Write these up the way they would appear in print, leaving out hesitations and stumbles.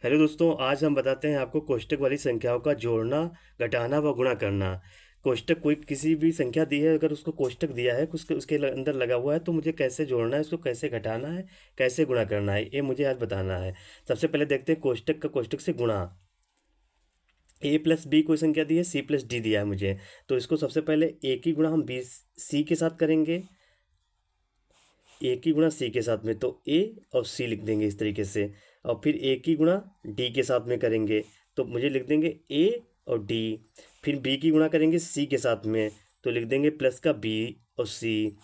Hello दोस्तों, आज हम बताते हैं आपको कोष्टक वाली संख्याओं का जोड़ना, घटाना व गुणा करना। कोष्टक कोई किसी भी संख्या दी है, अगर उसको कोष्टक दिया है, उसके अंदर लगा हुआ है, तो मुझे कैसे जोड़ना है, उसको कैसे घटाना है, कैसे गुणा करना है, ये मुझे आज बताना है। सबसे पहले देखते हैं कोष्टक का कोष्टक से गुणा। ए प्लस बी कोई संख्या दी है, सी प्लस डी दिया है मुझे, तो इसको सबसे पहले ए की गुणा हम बी सी के साथ करेंगे। ए की गुणा सी के साथ में, तो ए और सी लिख देंगे इस तरीके से। और फिर ए की गुणा डी के साथ में करेंगे, तो मुझे लिख देंगे ए और डी। फिर बी की गुणा करेंगे सी के साथ में, तो लिख देंगे प्लस का बी और सी।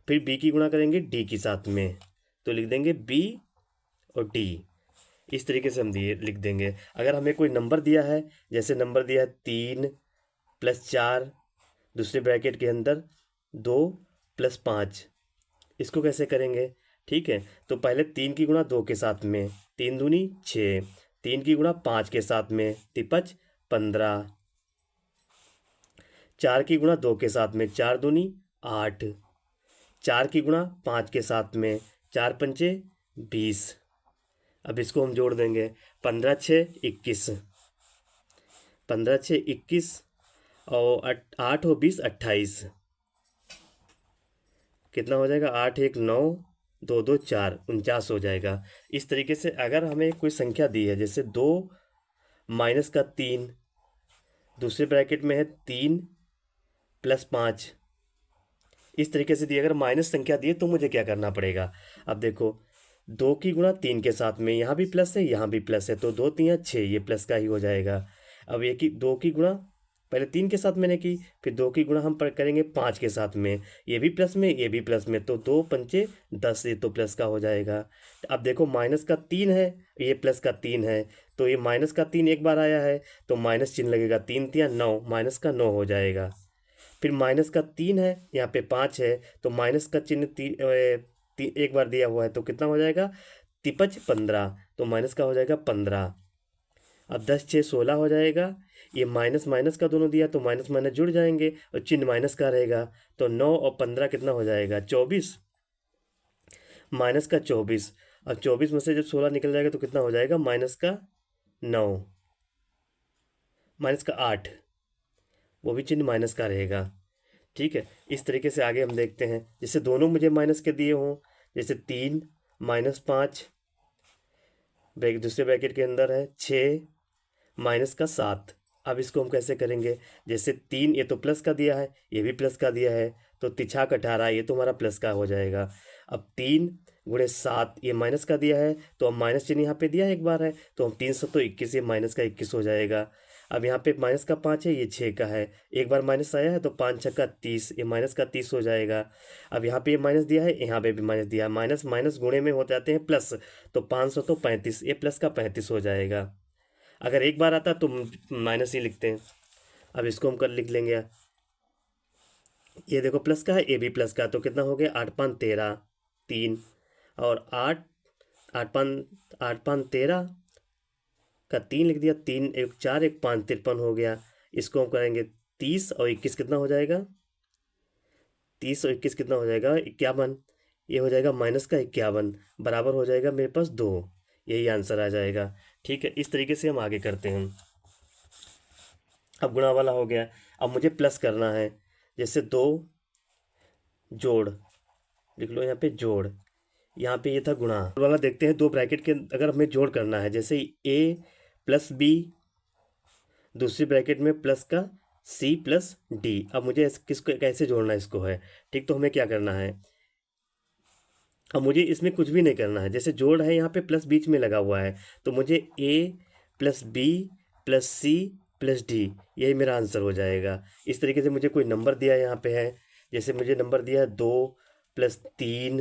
फिर बी की गुणा करेंगे डी के साथ में, तो लिख देंगे बी और डी। इस तरीके से हम दिए लिख देंगे। अगर हमें कोई नंबर दिया है, जैसे नंबर दिया है 3 + 4, दूसरे ब्रैकेट के अंदर 2 + 5, इसको कैसे करेंगे? ठीक है, तो पहले 3 की गुणा 2 के साथ में, 3 दूनी 6, 3 की गुणा 5 के साथ में, तिपच 15। 4 की गुणा 2 के साथ में, 4 दूनी 8। 4 की गुणा 5 के साथ में, 4 × 5 = 20। अब इसको हम जोड़ देंगे। 15 × 6 = 21, 15 × 6 = 21, और 8 और 20 = 28। कितना हो जाएगा? 8 × 1 = 9, 2 2 4 49 हो जाएगा। इस तरीके से अगर हमें कोई संख्या दी है, जैसे 2 - 3, दूसरे ब्रैकेट में है 3 + 5, इस तरीके से दी। अगर माइनस संख्या दी है तो मुझे क्या करना पड़ेगा? अब देखो, 2 की गुणा 3 के साथ में, यहाँ भी प्लस है, यहाँ भी प्लस है, तो 2 × 3 = 6, ये प्लस का ही हो जाएगा। अब ये कि 2 की गुणा पहले 3 के साथ मैंने की, फिर 2 की गुणा हम करेंगे 5 के साथ में, ये भी प्लस में, ये भी प्लस में, तो 2 × 5 = 10, ये तो प्लस का हो जाएगा। अब देखो, माइनस का 3 है, ये प्लस का 3 है, तो ये माइनस का 3 एक बार आया है, तो माइनस चिन्ह लगेगा। 3 × 3 = 9, माइनस का 9 हो जाएगा। फिर माइनस का 3 है, यहाँ पे 5 है, तो माइनस का चिन्ह एक बार दिया हुआ है, तो कितना हो जाएगा? तिपच 15, तो माइनस का हो जाएगा 15। अब 10 × 6 = 16 हो जाएगा। ये माइनस माइनस का दोनों दिया, तो माइनस माइनस जुड़ जाएंगे और चिन्ह माइनस का रहेगा, तो 9 और 15 कितना हो जाएगा? 24। माइनस का 24, और 24 में से जब 16 निकल जाएगा तो कितना हो जाएगा? माइनस का 9, माइनस का 8, वो भी चिन्ह माइनस का रहेगा। ठीक है, इस तरीके से आगे हम देखते हैं। जैसे दोनों मुझे माइनस के दिए हों, जैसे 3 - 5, दूसरे ब्रैकेट के अंदर है 6 - 7। अब इसको हम कैसे करेंगे? जैसे 3, ये तो प्लस का दिया है, ये भी प्लस का दिया है, तो 3×8 = 18, ये तो हमारा प्लस का हो जाएगा। अब 3 × 7, ये माइनस का दिया है, तो हम माइनस चिन्ह यहाँ पे दिया है एक बार है, तो हम 3 × 7 = 21, ये माइनस का 21 हो जाएगा। अब यहाँ पे माइनस का 5 है, ये 6 का है, एक बार माइनस आया है, तो 5 × 6 = 30, ये माइनस का 30 हो जाएगा। अब यहाँ पे ये माइनस दिया है, यहाँ पे भी माइनस दिया है, माइनस माइनस गुणे में हो जाते हैं प्लस, तो 500 तो 35, ये प्लस का 35 हो जाएगा। अगर एक बार आता तो माइनस ही लिखते हैं। अब इसको हम कर लिख लेंगे। ये देखो प्लस का है, ये भी प्लस का, तो कितना हो गया? 8 × 5 = 13, 3, और 8 का 3 लिख दिया, 3 × 1 = 4, 1 × 5 = 53 हो गया। इसको हम करेंगे 30 और 21 कितना हो जाएगा? 30 और 21 कितना हो जाएगा? 51। ये हो जाएगा माइनस का 51, बराबर हो जाएगा मेरे पास 2। यही आंसर आ जाएगा। ठीक है, इस तरीके से हम आगे करते हैं। अब गुणा वाला हो गया, अब मुझे प्लस करना है। जैसे 2 जोड़, लिख लो यहाँ पे जोड़, यहाँ पे ये था गुणा वाला। देखते हैं दो ब्रैकेट के अगर हमें जोड़ करना है, जैसे A + B, दूसरी ब्रैकेट में प्लस का C + D। अब मुझे किसको कैसे जोड़ना है इसको है। ठीक, तो हमें क्या करना है? अब मुझे इसमें कुछ भी नहीं करना है। जैसे जोड़ है, यहाँ पे प्लस बीच में लगा हुआ है, तो मुझे A + B + C + D, यही मेरा आंसर हो जाएगा। इस तरीके से मुझे कोई नंबर दिया है, यहाँ पे है, जैसे मुझे नंबर दिया है 2 + 3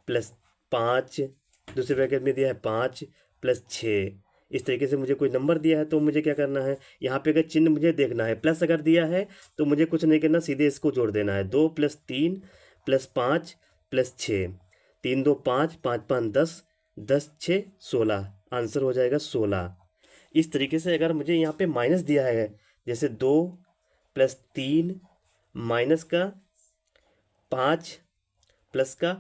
+ 5, दूसरे ब्रैकेट में दिया है 5 + 6। इस तरीके से मुझे कोई नंबर दिया है, तो मुझे क्या करना है? यहाँ पे अगर चिन्ह मुझे देखना है, प्लस अगर दिया है तो मुझे कुछ नहीं करना, सीधे इसको जोड़ देना है। 2 + 3 + 5 + 6, 3 2 5, 5 5 10, 10 6 16, आंसर हो जाएगा 16। इस तरीके से अगर मुझे यहाँ पे माइनस दिया है, जैसे 2 + 3 - का 5 + का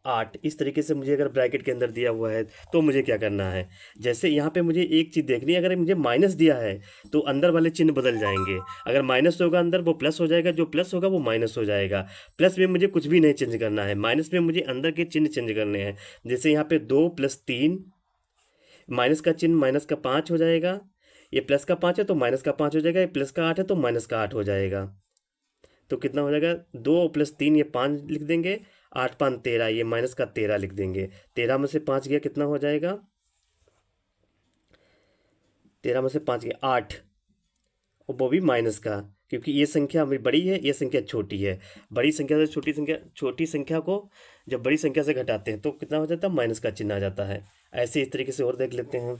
8। इस तरीके से मुझे अगर ब्रैकेट के अंदर दिया हुआ है तो मुझे क्या करना है, जैसे यहाँ पे मुझे एक चीज़ देखनी है, अगर मुझे माइनस दिया है तो अंदर वाले चिन्ह बदल जाएंगे। अगर माइनस होगा अंदर वो प्लस हो जाएगा, जो प्लस होगा वो माइनस हो जाएगा। प्लस में मुझे कुछ भी नहीं चेंज करना है, माइनस में मुझे अंदर के चिन्ह चेंज करने हैं। जैसे यहाँ पे 2 + 3, माइनस का चिन्ह माइनस का 5 हो जाएगा। ये प्लस का 5 है तो माइनस का 5 हो जाएगा, ये प्लस का 8 है तो माइनस का 8 हो जाएगा। तो कितना हो जाएगा, 2 + 3 ये 5 लिख देंगे, 8 × 5 = 13, ये माइनस का 13 लिख देंगे। 13 में से 5 गया कितना हो जाएगा, 13 में से 5 गया 8, और वो भी माइनस का, क्योंकि ये संख्या हमें बड़ी है, ये संख्या छोटी है। बड़ी संख्या से छोटी संख्या को जब बड़ी संख्या से घटाते हैं तो कितना हो जाता है, माइनस का चिन्ह आ जाता है। ऐसे इस तरीके से और देख लेते हैं।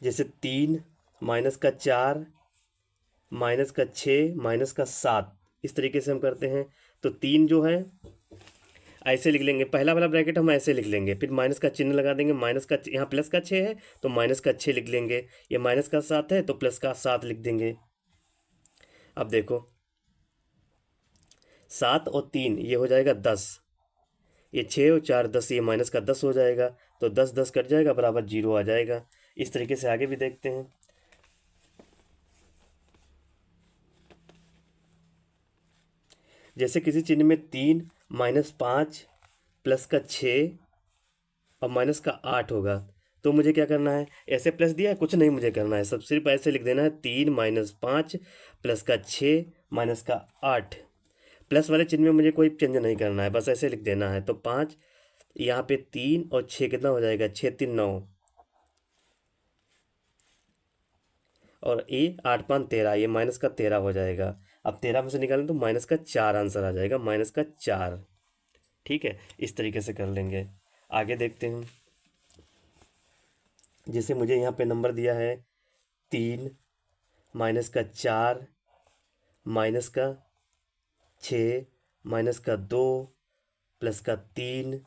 जैसे 3 - 4 -6 -7, इस तरीके से हम करते हैं। तो 3 जो है ऐसे लिख लेंगे, पहला वाला ब्रैकेट हम ऐसे लिख लेंगे, फिर माइनस का चिन्ह लगा देंगे। माइनस का यहाँ प्लस का 6 है तो माइनस का 6 लिख लेंगे। ये माइनस का 7 है तो प्लस का 7 लिख देंगे। अब देखो 7 और 3 ये हो जाएगा 10, ये 6 और 4 10, ये माइनस का 10 हो जाएगा। तो 10 10 कट जाएगा, बराबर 0 आ जाएगा। इस तरीके से आगे भी देखते हैं। जैसे किसी चिन्ह में 3 -5 प्लस का 6 और माइनस का 8 होगा, तो मुझे क्या करना है, ऐसे प्लस दिया है कुछ नहीं मुझे करना है, सब सिर्फ ऐसे लिख देना है। 3 -5 प्लस का 6 माइनस का 8। प्लस वाले चिन्ह में मुझे कोई चेंज नहीं करना है, बस ऐसे लिख देना है। तो 5 यहाँ पे 3 और 6 कितना हो जाएगा, 6 3 9, और ये 8 × 5 = 13, ये माइनस का 13 हो जाएगा। अब 13 में से निकालें तो माइनस का 4 आंसर आ जाएगा, माइनस का 4। ठीक है, इस तरीके से कर लेंगे। आगे देखते हैं। जैसे मुझे यहाँ पे नंबर दिया है 3 -4 -6 -2 प्लस का 3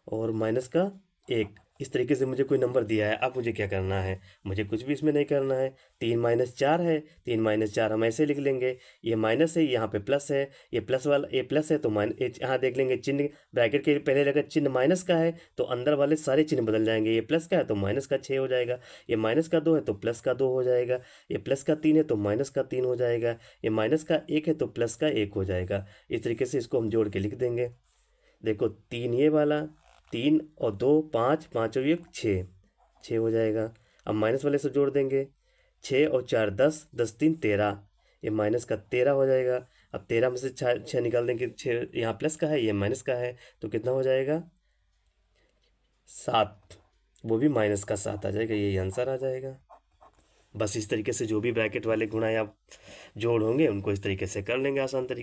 और माइनस का 1, इस तरीके से मुझे कोई नंबर दिया है। अब मुझे क्या करना है, मुझे कुछ भी इसमें नहीं करना है। 3 - 4 है, 3 - 4 हम ऐसे लिख लेंगे। ये माइनस है, यहाँ पे प्लस है, ये प्लस वाला ये प्लस है तो यहाँ देख लेंगे चिन्ह ब्रैकेट के पहले अगर चिन्ह माइनस का है तो अंदर वाले सारे चिन्ह बदल जाएंगे। ये प्लस का है तो माइनस का 6 हो जाएगा, ये माइनस का 2 है तो प्लस का 2 हो जाएगा, ये प्लस का 3 है तो माइनस का 3 हो जाएगा, ये माइनस का 1 है तो प्लस का 1 हो जाएगा। इस तरीके से इसको हम जोड़ के लिख देंगे। देखो 3 ये वाला, 3 और 2 5, 5 और 1 6, 6 हो जाएगा। अब माइनस वाले से जोड़ देंगे, 6 और 4 10, 10 3 13, ये माइनस का 13 हो जाएगा। अब 13 में से 6 निकाल देंगे, 6 यहाँ प्लस का है ये माइनस का है, तो कितना हो जाएगा 7, वो भी माइनस का 7 आ जाएगा, यही आंसर आ जाएगा। बस इस तरीके से जो भी ब्रैकेट वाले गुणा या जोड़ होंगे उनको इस तरीके से कर लेंगे आसान तरीके से।